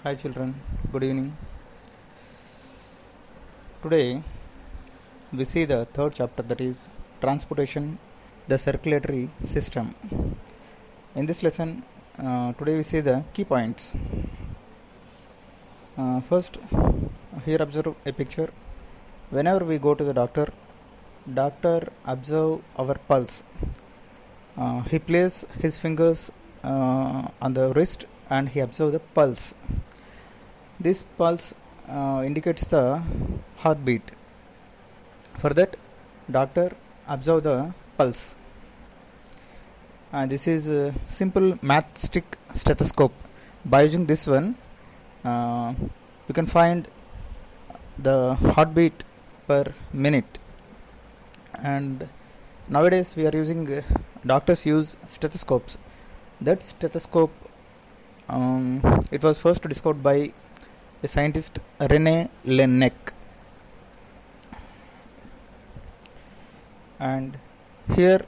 Hi children, good evening. Today we see the third chapter, that is transportation, the circulatory system. In this lesson, today we see the key points. First, here observe a picture. Whenever we go to the doctor observe our pulse. He places his fingers on the wrist and he observes the pulse. This pulse indicates the heartbeat. For that, doctor observe the pulse. This is a simple matchstick stethoscope. By using this one, you can find the heartbeat per minute. And nowadays we are using doctors use stethoscopes. That stethoscope, it was first discovered by a scientist René Laennec. And here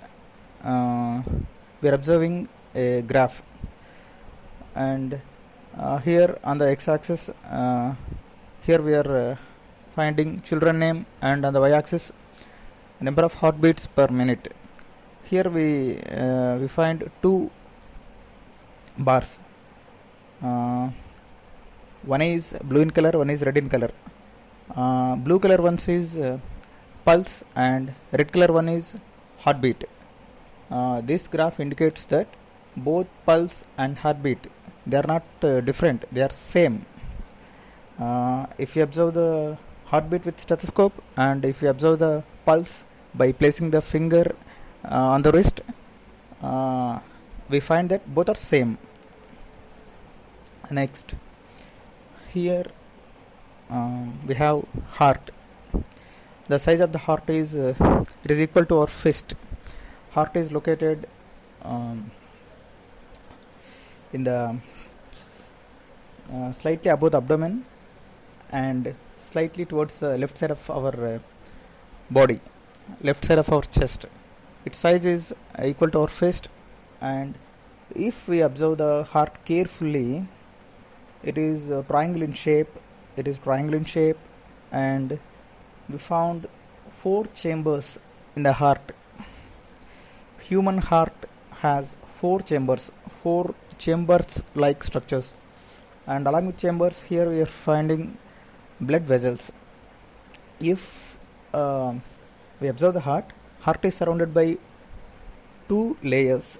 we are observing a graph, and here on the x-axis, here we are finding children name, and on the y-axis number of heartbeats per minute. Here we find two bars. One is blue in color, one is red in color. Blue color one is pulse and red color one is heartbeat. This graph indicates that both pulse and heartbeat, they are not different, they are same. If you observe the heartbeat with stethoscope and if you observe the pulse by placing the finger on the wrist, we find that both are same. Next, here we have heart. The size of the heart is it is equal to our fist. Heart is located in the slightly above the abdomen and slightly towards the left side of our body, left side of our chest. Its size is equal to our fist, and if we observe the heart carefully, it is triangle in shape. It is triangle in shape, and we found 4 chambers in the heart. Human heart has 4 chambers like structures, and along with chambers, here we are finding blood vessels. If we observe the heart is surrounded by 2 layers.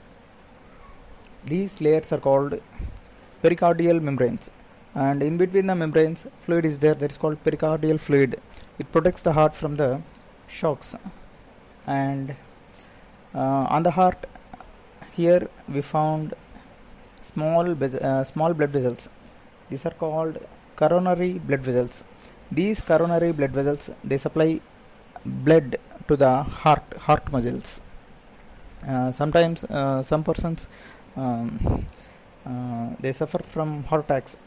These layers are called pericardial membranes, and in between the membranes fluid is there, that is called pericardial fluid. It protects the heart from the shocks. And on the heart, here we found small blood vessels. These are called coronary blood vessels. These coronary blood vessels, they supply blood to the heart muscles. Sometimes some persons they suffer from heart attacks.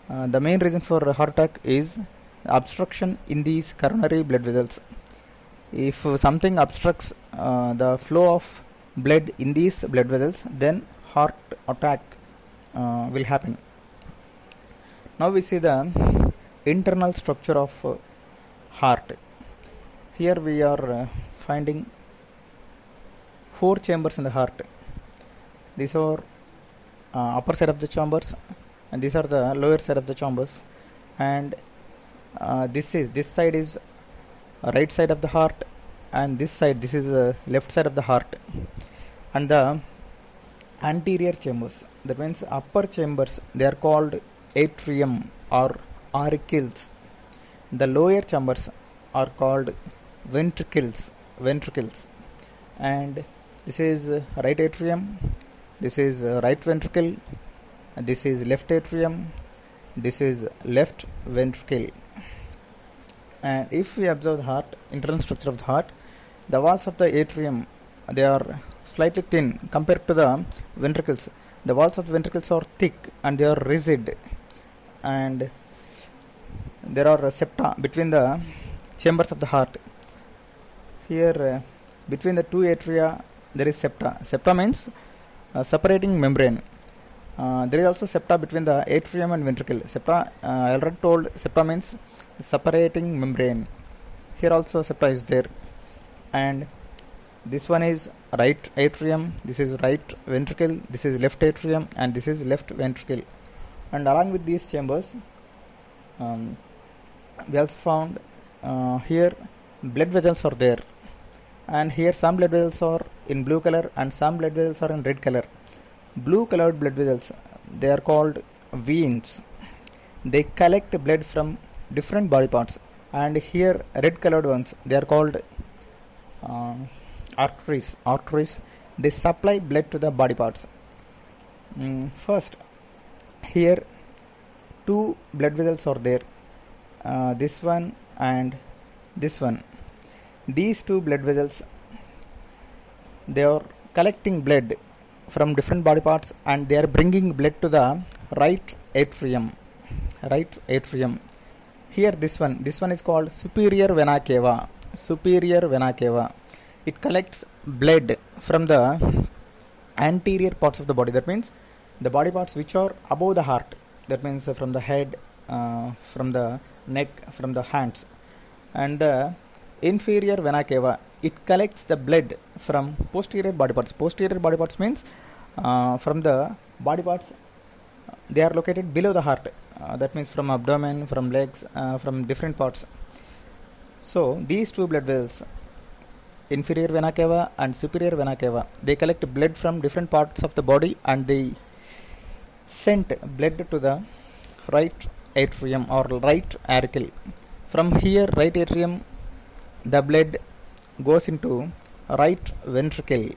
The main reason for heart attack is obstruction in these coronary blood vessels. If something obstructs the flow of blood in these blood vessels, then heart attack will happen. Now we see the internal structure of heart. Here we are finding 4 chambers in the heart. These are upper side of the chambers, and these are the lower side of the chambers. And this side is right side of the heart, and this is the left side of the heart. And the anterior chambers, that means upper chambers, they are called atrium or auricles. The lower chambers are called ventricles. And this is right atrium, this is right ventricle, this is left atrium, this is left ventricle. And if we observe the heart, internal structure of the heart, the walls of the atrium, they are slightly thin compared to the ventricles. The walls of the ventricles are thick and they are rigid, and there are septa between the chambers of the heart. Here between the 2 atria there is septa. Septa means separating membrane. There is also septa between the atrium and ventricle. Septa, I already told, septa means separating membrane. Here also septa is there, and this one is right atrium, this is right ventricle, this is left atrium, and this is left ventricle. And along with these chambers, we also found here blood vessels are there, and here some blood vessels are in blue color and some blood vessels are in red color. Blue colored blood vessels, they are called veins. They collect blood from different body parts. And here red colored ones, they are called arteries. They supply blood to the body parts. First, here two blood vessels are there, this one and this one. These two blood vessels, they are collecting blood from different body parts and they are bringing blood to the right atrium. Here this one is called superior vena cava. It collects blood from the anterior parts of the body. That means the body parts which are above the heart. That means from the head, from the neck, from the hands. And the inferior vena cava, it collects the blood from posterior body parts. Posterior body parts means from the body parts, they are located below the heart. That means from abdomen, from legs, from different parts. So these two blood vessels, inferior vena cava and superior vena cava, they collect blood from different parts of the body and they sent blood to the right atrium or right auricle. From here, right atrium, the blood goes into right ventricle.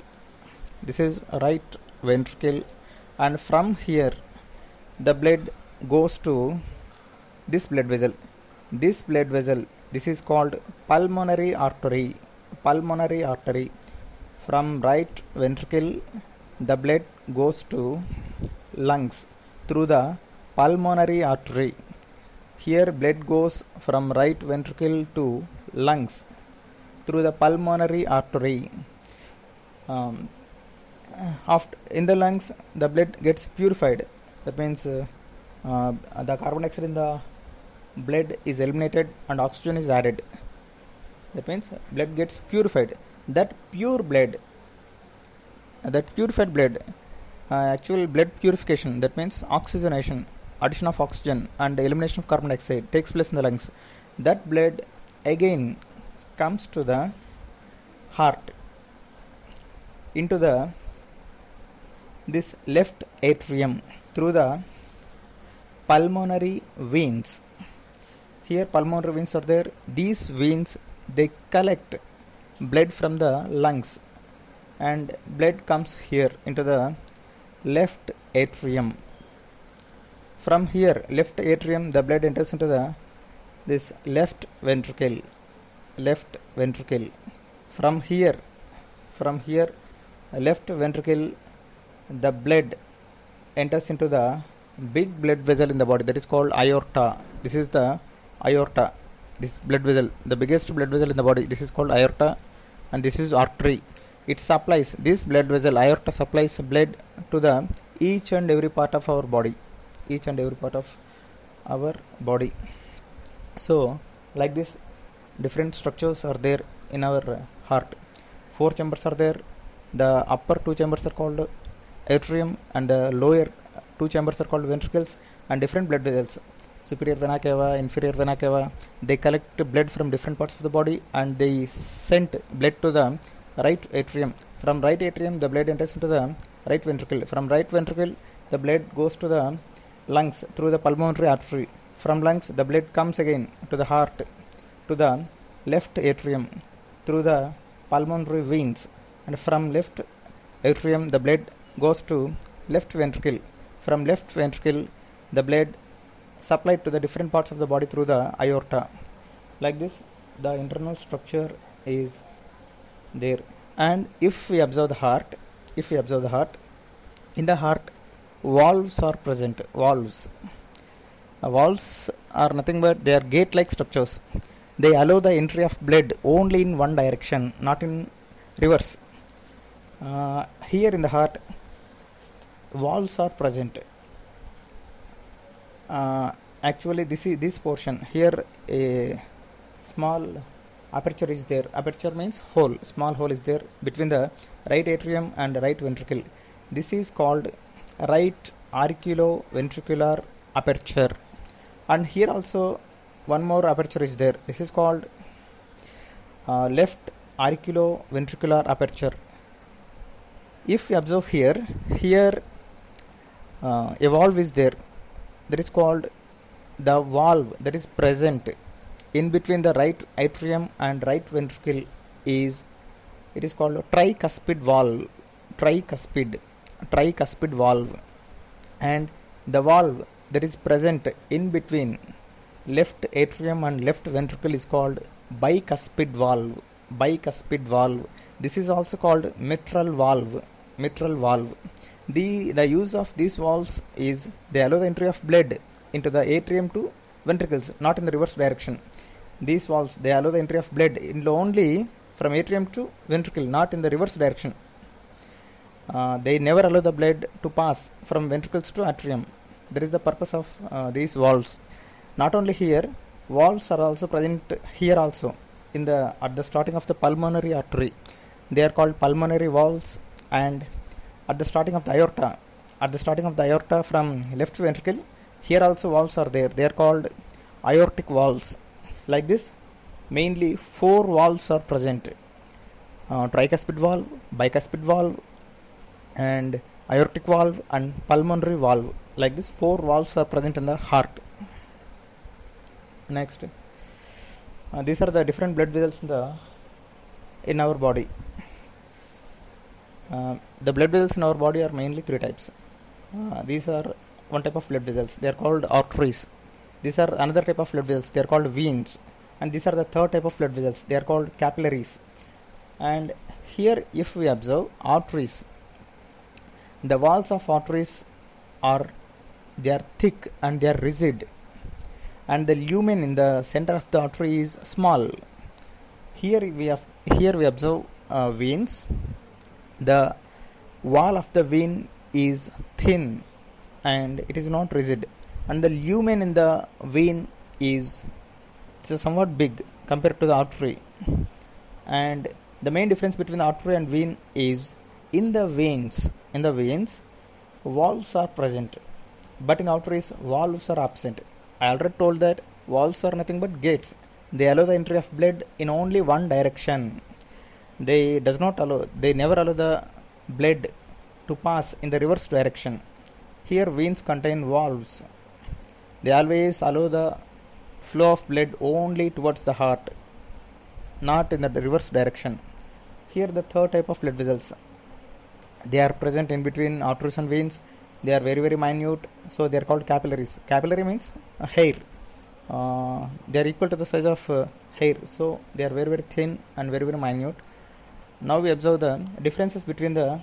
This is right ventricle, and from here the blood goes to this blood vessel. This is called pulmonary artery. From right ventricle, the blood goes to lungs through the pulmonary artery. Here blood goes from right ventricle to lungs through the pulmonary artery. After in the lungs, the blood gets purified. That means the carbon dioxide in the blood is eliminated and oxygen is added. That means blood gets purified. That purified blood, actual blood purification, that means oxygenation, addition of oxygen and elimination of carbon dioxide takes place in the lungs. That blood again comes to the heart, into this left atrium through the pulmonary veins. Here pulmonary veins are there. These veins, they collect blood from the lungs and blood comes here into the left atrium. From here, left atrium, the blood enters into this left ventricle. From here, left ventricle, the blood enters into the big blood vessel in the body, that is called aorta. This is the aorta, this blood vessel, the biggest blood vessel in the body. This is called aorta, and this is artery. It supplies, this blood vessel aorta supplies blood to the each and every part of our body. So like this, different structures are there in our heart. 4 chambers are there. The upper 2 chambers are called atrium and the lower 2 chambers are called ventricles, and different blood vessels, superior vena cava, inferior vena cava, they collect blood from different parts of the body and they send blood to the right atrium. From right atrium, the blood enters into the right ventricle. From right ventricle, the blood goes to the lungs through the pulmonary artery. From lungs, the blood comes again to the heart, to the left atrium through the pulmonary veins, and from left atrium, the blood goes to left ventricle. From left ventricle, the blood supplied to the different parts of the body through the aorta. Like this, the internal structure is there. And if we observe the heart, in the heart, valves are present. Valves are nothing but they are gate-like structures. They allow the entry of blood only in one direction, not in reverse. Here in the heart, valves are present. Actually this portion here, a small aperture is there. Aperture means hole, small hole is there between the right atrium and right ventricle. This is called right auriculoventricular aperture. And here also one more aperture is there. This is called left auriculoventricular aperture. If you observe here a valve is there. That is called the valve that is present in between the right atrium and right ventricle is, it is called tricuspid valve. Tricuspid valve. And the valve that is present in between left atrium and left ventricle is called bicuspid valve. This is also called mitral valve. The use of these valves is they allow the entry of blood into the atrium to ventricles, not in the reverse direction. These valves, they allow the entry of blood only from atrium to ventricle, not in the reverse direction. They never allow the blood to pass from ventricles to atrium. That is the purpose of these valves. Not only here, valves are also present here also at the starting of the pulmonary artery. They are called pulmonary valves. And at the starting of the aorta from left ventricle, here also valves are there. They are called aortic valves. Like this, mainly 4 valves are present: tricuspid valve, bicuspid valve, and aortic valve, and pulmonary valve. Like this, 4 valves are present in the heart. Next, these are the different blood vessels in our body. The blood vessels in our body are mainly 3 types. These are one type of blood vessels. They are called arteries. These are another type of blood vessels. They are called veins. And these are the third type of blood vessels. They are called capillaries. And here, if we observe arteries, the walls of arteries are thick and they are rigid, and the lumen in the center of the artery is small. Here we observe veins. The wall of the vein is thin and it is not rigid, and the lumen in the vein is somewhat big compared to the artery. And the main difference between the artery and vein is in the veins valves are present, but in arteries valves are absent. I already told that valves are nothing but gates. They allow the entry of blood in only one direction. They never allow the blood to pass in the reverse direction. Here veins contain valves. They always allow the flow of blood only towards the heart, not in the reverse direction. Here the third type of blood vessels, they are present in between arteries and veins. They are very, very minute, so they are called capillaries. Capillary means hair. They are equal to the size of hair, so they are very, very thin and very, very minute. Now we observe the differences between the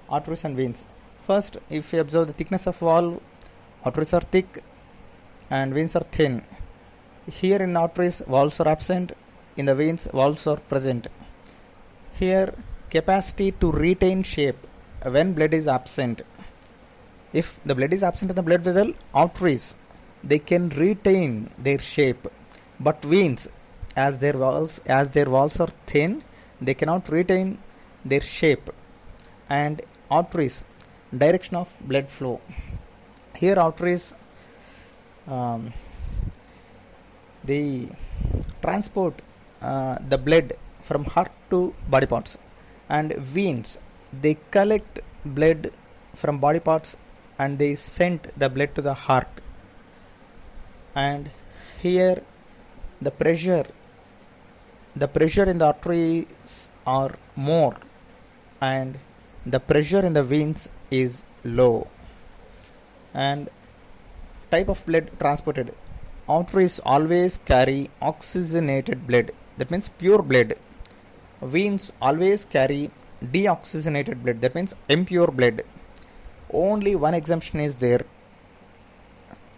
arteries and veins. First, if we observe the thickness of valve, arteries are thick and veins are thin. Here in arteries, valves are absent. In the veins, valves are present. Here, capacity to retain shape when blood is absent. If the blood is absent in the blood vessel, arteries, they can retain their shape. But veins, as their walls are thin, they cannot retain their shape. And arteries, direction of blood flow. Here arteries, they transport the blood from heart to body parts, and veins, they collect blood from body parts and they send the blood to the heart. And here the pressure in the arteries are more, and the pressure in the veins is low. And type of blood transported, arteries always carry oxygenated blood, that means pure blood. Veins always carry deoxygenated blood, that means impure blood. Only one exemption is there.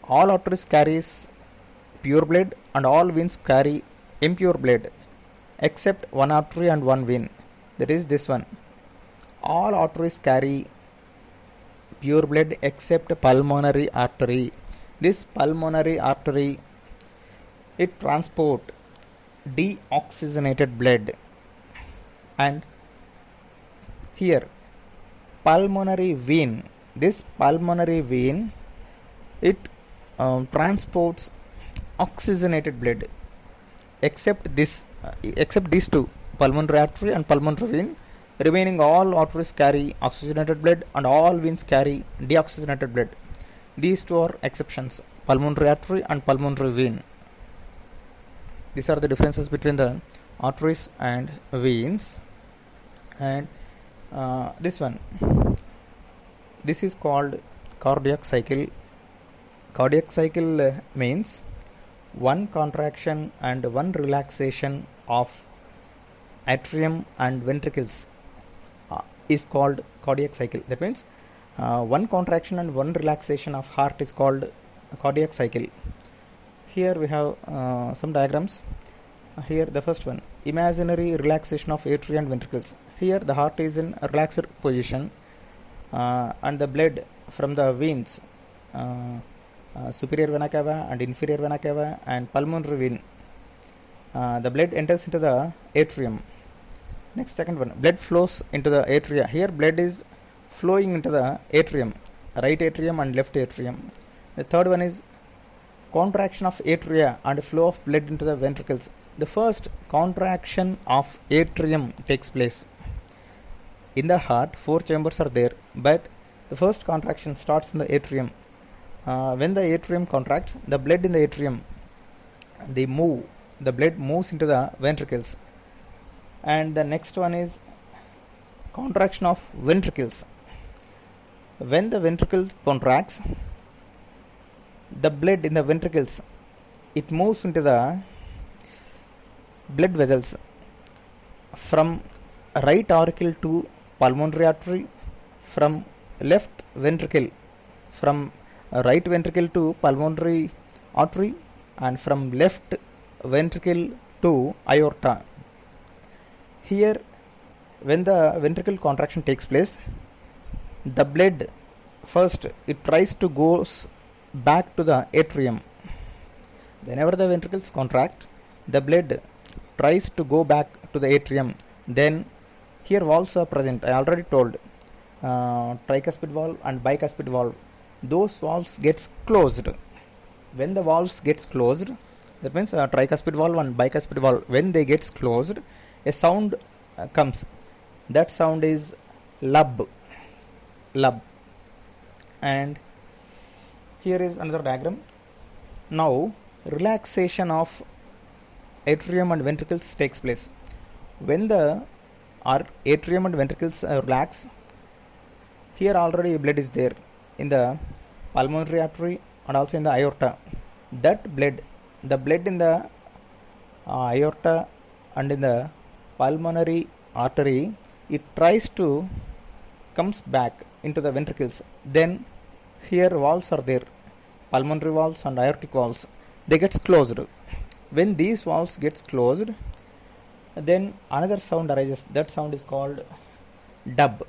All arteries carries pure blood and all veins carry impure blood, except one artery and one vein, that is this one. All arteries carry pure blood except pulmonary artery. This pulmonary artery, it transport deoxygenated blood, and here pulmonary vein, this pulmonary vein, it transports oxygenated blood. Except these two, pulmonary artery and pulmonary vein, remaining all arteries carry oxygenated blood and all veins carry deoxygenated blood. These two are exceptions, pulmonary artery and pulmonary vein. These are the differences between the arteries and veins. And this is called cardiac cycle. Cardiac cycle means one contraction and one relaxation of atrium and ventricles is called cardiac cycle. That means one contraction and one relaxation of heart is called cardiac cycle. Here we have some diagrams. Here the first one, imaginary relaxation of atria and ventricles. Here the heart is in a relaxed position, and the blood from the veins, superior vena cava and inferior vena cava and pulmonary vein, the blood enters into the atrium. Next, second one, blood flows into the atria. Here blood is flowing into the atrium, right atrium and left atrium. The third one is contraction of atria and flow of blood into the ventricles. The first contraction of atrium takes place. In the heart, 4 chambers are there, but the first contraction starts in the atrium. When the atrium contracts, the blood in the atrium, the blood moves into the ventricles. And the next one is contraction of ventricles. When the ventricles contracts, the blood in the ventricles, it moves into the blood vessels from right auricle to pulmonary artery, from left ventricle, from right ventricle to pulmonary artery, and from left ventricle to aorta. Here, when the ventricle contraction takes place, the blood first it tries to goes back to the atrium. Whenever the ventricles contract, the blood tries to go back to the atrium. Then here valves are present. I already told, tricuspid valve and bicuspid valve. Those valves gets closed. When the valves gets closed, that means tricuspid valve and bicuspid valve, when they gets closed, a sound comes. That sound is lub. And here is another diagram. Now relaxation of atrium and ventricles takes place. When the atrium and ventricles relax, here already blood is there in the pulmonary artery and also in the aorta. That blood, the blood in the aorta and in the pulmonary artery, it tries to comes back into the ventricles. Then here valves are there, pulmonary valves and aortic valves, they gets closed. When these valves gets closed, then another sound arises. That sound is called dub.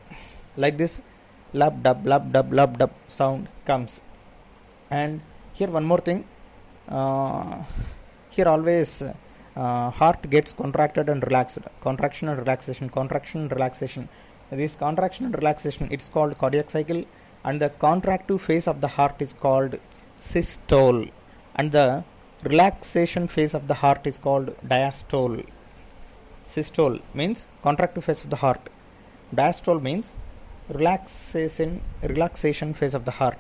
Like this, lub dub sound comes. And here one more thing, here always heart gets contracted and relaxed. Contraction and relaxation. This contraction and relaxation, it's called cardiac cycle, and the contractive phase of the heart is called systole, and the relaxation phase of the heart is called diastole. Systole means contractive phase of the heart. Diastole means relaxation phase of the heart.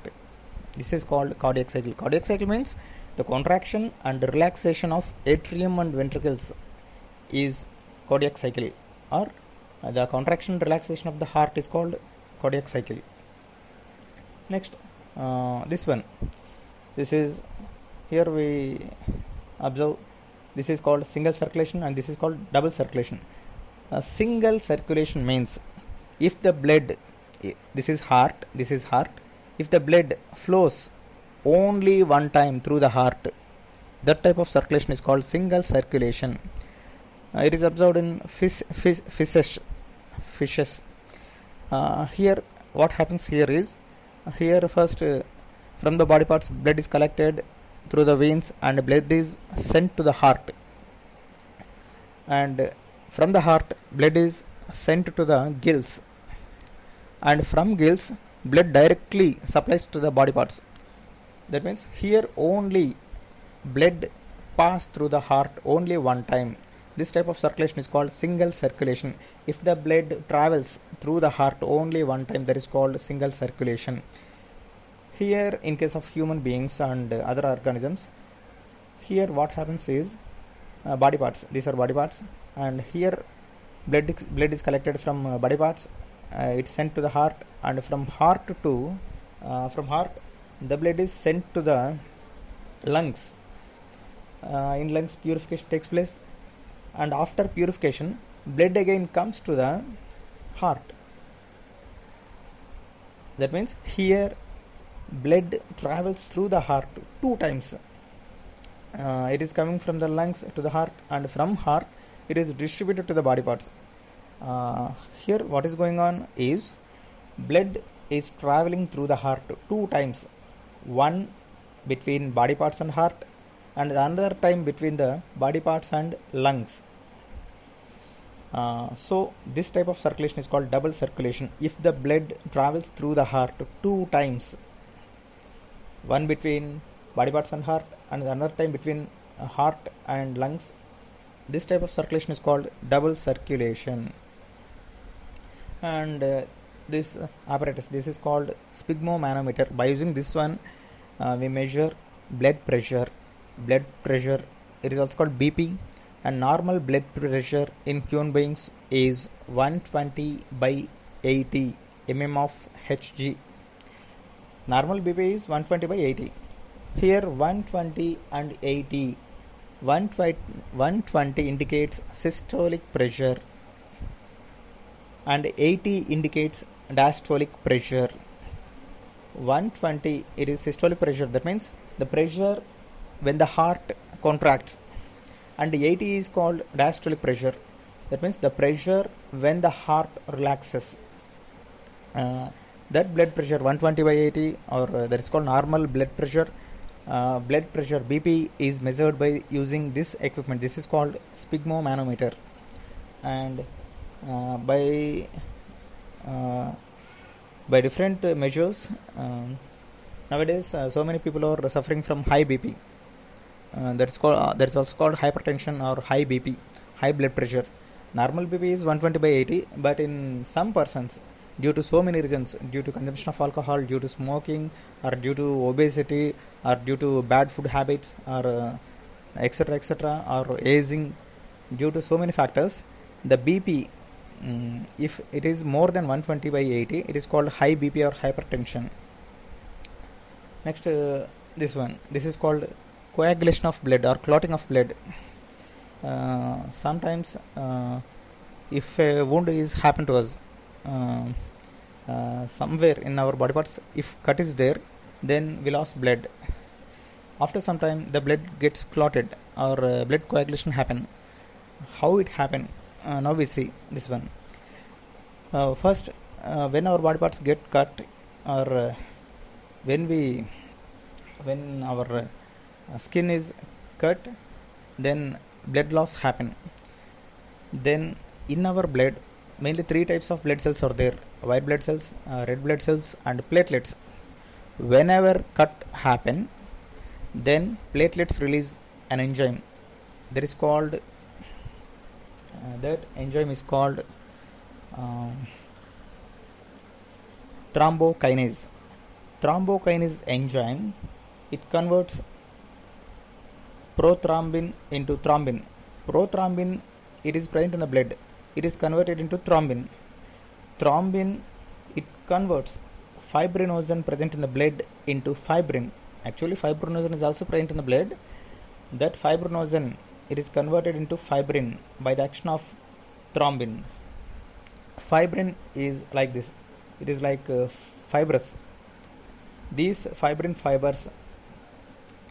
This is called cardiac cycle. Cardiac cycle means the contraction and relaxation of atrium and ventricles is cardiac cycle, or the contraction and relaxation of the heart is called cardiac cycle. Next, this one. This is, here we observe, this is called single circulation and this is called double circulation. Single circulation means if the blood, this is heart, if the blood flows only one time through the heart, that type of circulation is called single circulation. It is observed in fishes. Here what happens here is, here first From the body parts, blood is collected through the veins and blood is sent to the heart. And from the heart, blood is sent to the gills. And from gills, blood directly supplies to the body parts. That means here only blood pass through the heart only one time. This type of circulation is called single circulation. If the blood travels through the heart only one time, that is called single circulation. Here, in case of human beings and other organisms, here what happens is body parts. These are body parts, and here blood is collected from body parts. It's sent to the heart, and from heart the blood is sent to the lungs. In lungs, purification takes place, and after purification, blood again comes to the heart. That means here blood travels through the heart two times. It is coming from the lungs to the heart, and from heart it is distributed to the body parts. Here what is going on is blood is traveling through the heart two times, one between body parts and heart, and another time between the body parts and lungs. So this type of circulation is called double circulation. If the blood travels through the heart two times, one between body parts and heart and another time between heart and lungs, this type of circulation is called double circulation. And this apparatus, this is called sphygmomanometer. By using this one, we measure blood pressure. It is also called BP, and normal blood pressure in human beings is 120 by 80 mm of Hg. Normal BP is 120 by 80. Here 120 and 80. 120 indicates systolic pressure and 80 indicates diastolic pressure. 120, it is systolic pressure, that means the pressure when the heart contracts, and 80 is called diastolic pressure, that means the pressure when the heart relaxes. That blood pressure 120 by 80, or that is called normal blood pressure. Blood pressure BP is measured by using this equipment. This is called sphygmomanometer, and by different measures, nowadays so many people are suffering from high BP. That's also called hypertension or high BP, high blood pressure. Normal BP is 120 by 80, but in some persons, due to so many reasons, due to consumption of alcohol, due to smoking, or due to obesity, or due to bad food habits, or etc., or aging, due to so many factors, the BP, if it is more than 120 by 80, it is called high BP or hypertension. Next, this is called coagulation of blood or clotting of blood. Sometimes if a wound is happened to us somewhere in our body parts, if cut is there, then we lost blood. After some time the blood gets clotted, or blood coagulation happen. How it happen? Now we see this one. First, when our body parts get cut, or when our skin is cut, then blood loss happen. Then in our blood, mainly three types of blood cells are there: white blood cells, red blood cells, and platelets. Whenever cut happen, then platelets release an enzyme that is called that enzyme is called thrombokinase. Thrombokinase enzyme, it converts prothrombin into thrombin. Prothrombin, it is present in the blood. It is converted into thrombin. Thrombin, it converts fibrinogen present in the blood into fibrin. Actually, fibrinogen is also present in the blood. That fibrinogen, it is converted into fibrin by the action of thrombin. Fibrin is like this. It is like fibrous. These fibrin fibers,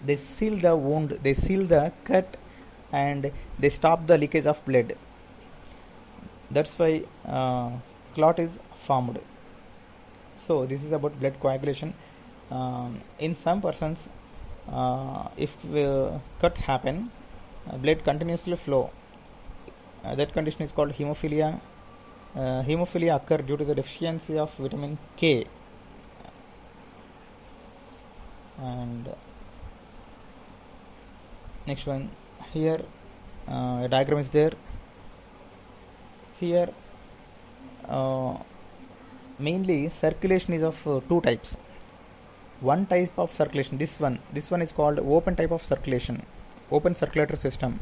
they seal the wound, they seal the cut, and they stop the leakage of blood. That's why clot is formed. So this is about blood coagulation. In some persons, if cut happen, blood continuously flow. That condition is called hemophilia. Hemophilia occur due to the deficiency of vitamin K. And next one, here a diagram is there. Here mainly circulation is of two types. One type of circulation, this one is called open type of circulation, open circulatory system,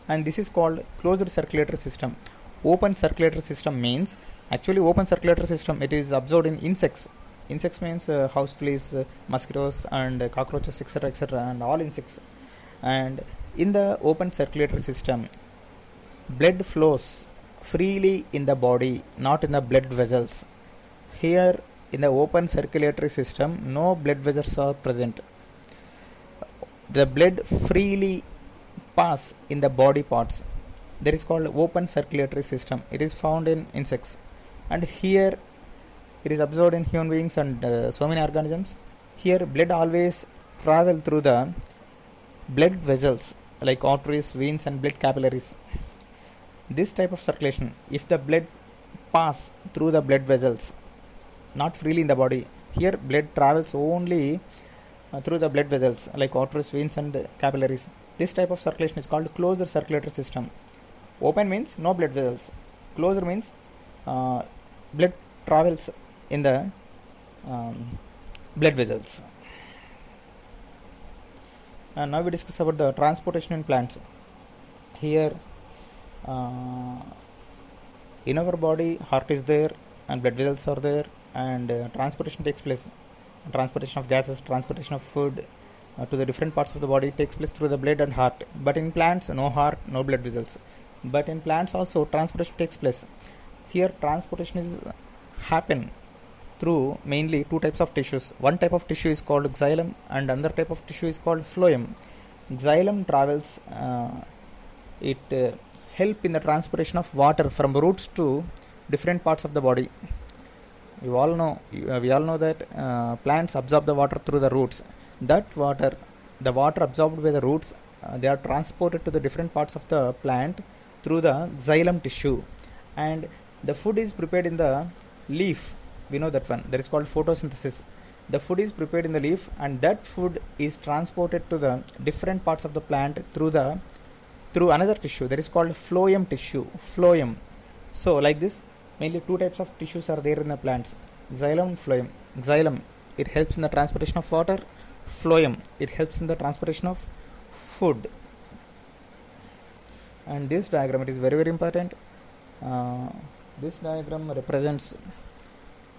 and this is called closed circulatory system. Open circulatory system means, actually open circulatory system, it is observed in insects. Insects means house fleas, mosquitoes and cockroaches, etc., etc., and all insects. And in the open circulatory system, blood flows freely in the body, not in the blood vessels. Here in the open circulatory system, no blood vessels are present. The blood freely pass in the body parts. That is called open circulatory system. It is found in insects, and here it is observed in human beings and so many organisms. Here blood always travel through the blood vessels like arteries, veins and blood capillaries. This type of circulation, if the blood pass through the blood vessels, not freely in the body, here blood travels only through the blood vessels like arteries, veins and capillaries. This type of circulation is called closed circulatory system. Open means no blood vessels. Closed means blood travels in the blood vessels. And now we discuss about the transportation in plants. Here in our body, heart is there and blood vessels are there, and transportation takes place. Transportation of gases, transportation of food to the different parts of the body takes place through the blood and heart. But in plants, no heart, no blood vessels. But in plants also transportation takes place. Here transportation is happen through mainly two types of tissues. One type of tissue is called xylem and another type of tissue is called phloem. Xylem travels, it help in the transportation of water from roots to different parts of the body. We all know that plants absorb the water through the roots. That water, the water absorbed by the roots, they are transported to the different parts of the plant through the xylem tissue, and the food is prepared in the leaf. We know that one, that is called photosynthesis. The food is prepared in the leaf, and that food is transported to the different parts of the plant through another tissue, that is called phloem tissue. Phloem. So like this, mainly two types of tissues are there in the plants, xylem and phloem. Xylem, it helps in the transportation of water. Phloem, it helps in the transportation of food. And this diagram, it is very very important. This diagram represents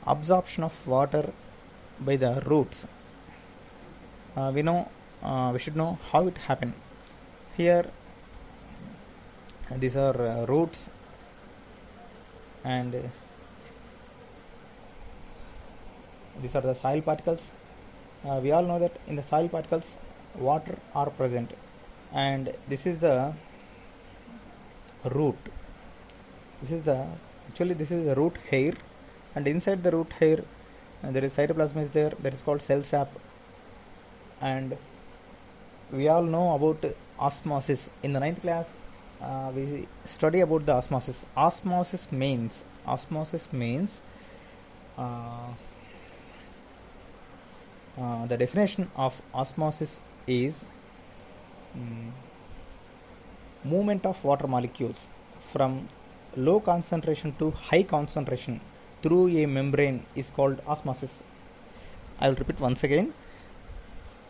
absorption of water by the roots. We should know how it happened. Here these are roots, and these are the soil particles. We all know that in the soil particles water are present, and this is the root. This is the root hair, and inside the root hair there is cytoplasm is there, that is called cell sap. And we all know about osmosis. In the 9th class we study about the osmosis. Osmosis means the definition of osmosis is movement of water molecules from low concentration to high concentration through a membrane is called osmosis. I will repeat once again.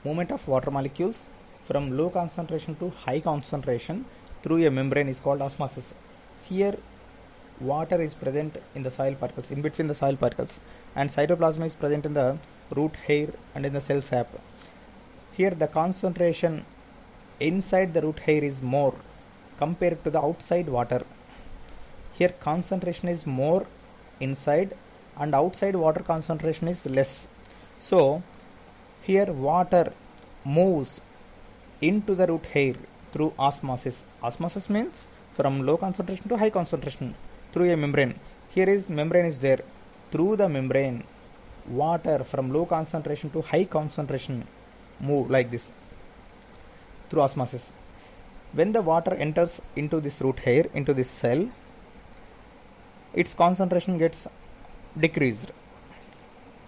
Movement of water molecules from low concentration to high concentration through a membrane is called osmosis. Here water is present in the soil particles, in between the soil particles, and cytoplasm is present in the root hair and in the cell sap. Here the concentration inside the root hair is more compared to the outside water. Here concentration is more inside, and outside water concentration is less. So here water moves into the root hair through osmosis. Osmosis means from low concentration to high concentration through a membrane. Here is membrane is there. Through the membrane water from low concentration to high concentration move like this through osmosis. When the water enters into this root hair, into this cell, its concentration gets decreased.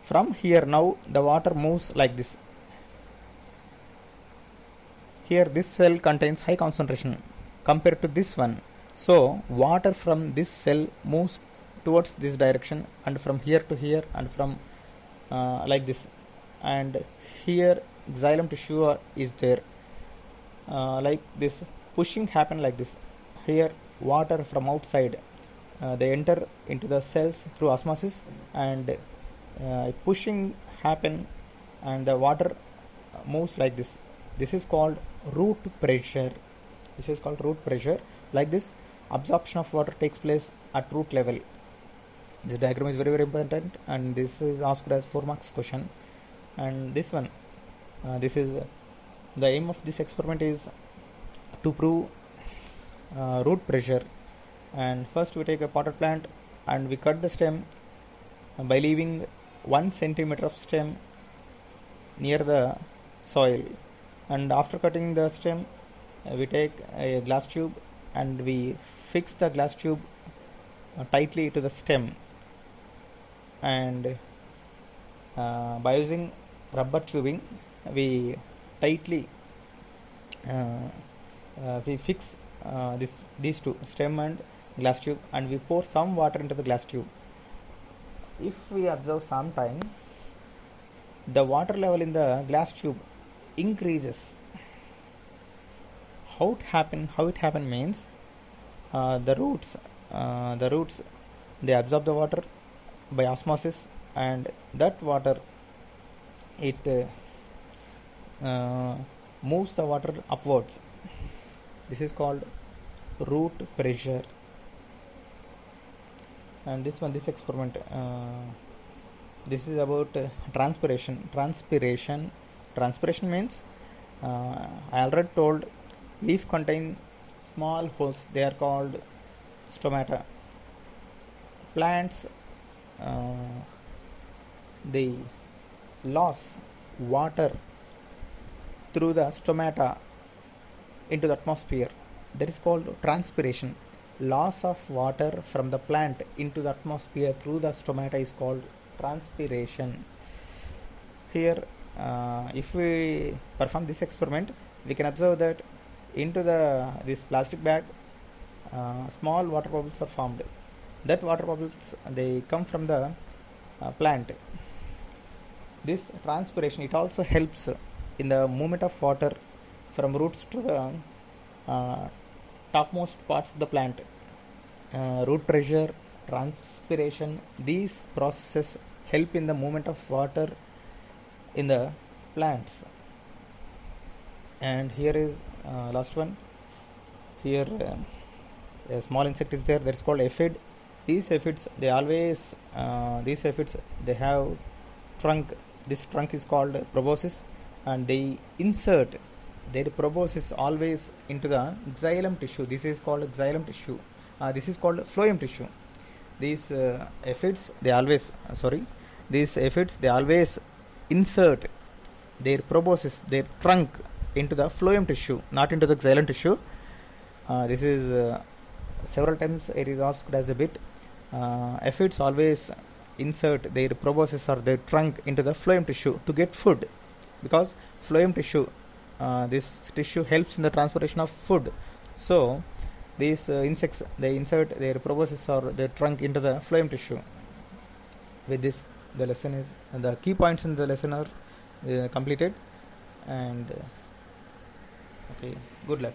From here now the water moves like this. Here this cell contains high concentration compared to this one. So water from this cell moves towards this direction, and from here to here, and from like this. And here xylem tissue is there. Like this, pushing happen like this. Here water from outside, they enter into the cells through osmosis, and pushing happen, and the water moves like this. This is called root pressure. This is called root pressure. Like this, absorption of water takes place at root level. This diagram is very very important, and this is asked as 4 marks question. And this one, this is the aim of this experiment is to prove root pressure. And first we take a potted plant and we cut the stem by leaving 1 centimeter of stem near the soil. And after cutting the stem, we take a glass tube and we fix the glass tube tightly to the stem, and by using rubber tubing we tightly we fix these two, stem and glass tube, and we pour some water into the glass tube. If we observe some time, the water level in the glass tube increases. How it happen means the roots they absorb the water by osmosis, and that water it moves the water upwards. This is called root pressure. And this experiment, this is about transpiration means I already told, leaf contain small holes, they are called stomata. Plants they lose water through the stomata into the atmosphere. That is called transpiration. Loss of water from the plant into the atmosphere through the stomata is called transpiration. Here if we perform this experiment, we can observe that into this plastic bag small water bubbles are formed. That water bubbles, they come from the plant. This transpiration, it also helps in the movement of water from roots to the topmost parts of the plant. Root pressure, transpiration, these processes help in the movement of water in the plants. And here is last one. Here a small insect is there, that is called aphid. These aphids, they always they have trunk. This trunk is called proboscis, and they insert their proboscis always into the xylem tissue. This is called xylem tissue. This is called phloem tissue. These aphids, they always insert their proboscis, their trunk, into the phloem tissue, not into the xylem tissue. This is several times it is asked as a bit. Aphids always insert their proboscis or their trunk into the phloem tissue to get food, because phloem tissue, this tissue helps in the transportation of food. So these insects, they insert their proboscis or their trunk into the phloem tissue. With this, the lesson is, the key points in the lesson are completed. And okay, good luck.